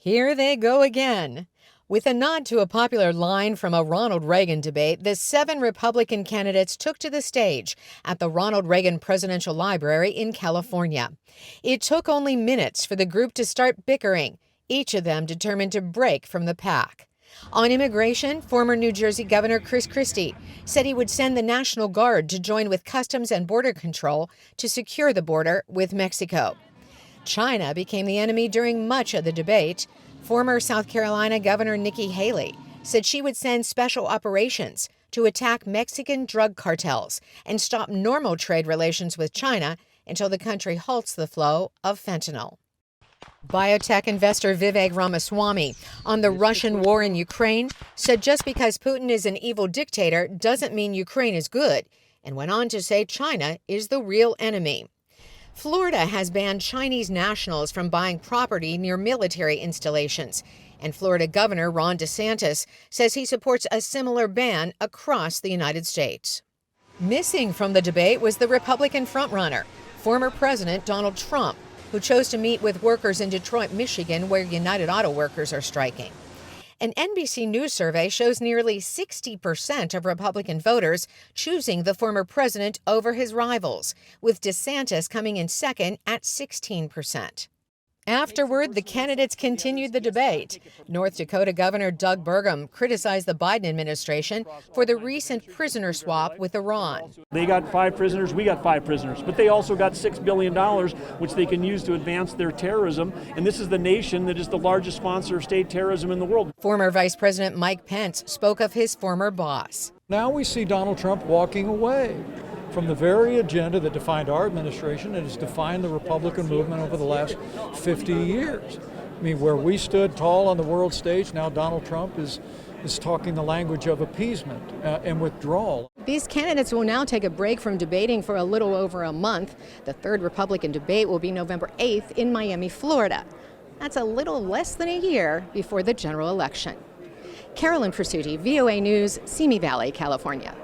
Here they go again. With a nod to a popular line from a Ronald Reagan debate, the 7 Republican candidates took to the stage at the Ronald Reagan Presidential Library in California. It took only minutes for the group to start bickering, each of them determined to break from the pack. On immigration, former New Jersey Governor Chris Christie said he would send the National Guard to join with Customs and Border Control to secure the border with Mexico. China became the enemy during much of the debate. Former South Carolina Governor Nikki Haley said she would send special operations to attack Mexican drug cartels and stop normal trade relations with China until the country halts the flow of fentanyl. Biotech investor Vivek Ramaswamy on the Russian war in Ukraine said just because Putin is an evil dictator doesn't mean Ukraine is good, and went on to say China is the real enemy. Florida has banned Chinese nationals from buying property near military installations, and Florida Governor Ron DeSantis says he supports a similar ban across the United States. Missing from the debate was the Republican frontrunner, former President Donald Trump, who chose to meet with workers in Detroit, Michigan, where United Auto Workers are striking. An NBC News survey shows nearly 60% of Republican voters choosing the former president over his rivals, with DeSantis coming in second at 16%. Afterward, the candidates continued the debate. North Dakota Governor Doug Burgum criticized the Biden administration for the recent prisoner swap with Iran. They got 5 prisoners, we got 5 prisoners, but they also got $6 billion, which they can use to advance their terrorism. And this is the nation that is the largest sponsor of state terrorism in the world. Former Vice President Mike Pence spoke of his former boss. Now we see Donald Trump walking away from the very agenda that defined our administration and has defined the Republican movement over the last 50 years. I mean, where we stood tall on the world stage, now Donald Trump is talking the language of appeasement and withdrawal. These candidates will now take a break from debating for a little over a month. The third Republican debate will be November 8th in Miami, Florida. That's a little less than a year before the general election. Carolyn Presutti, VOA News, Simi Valley, California.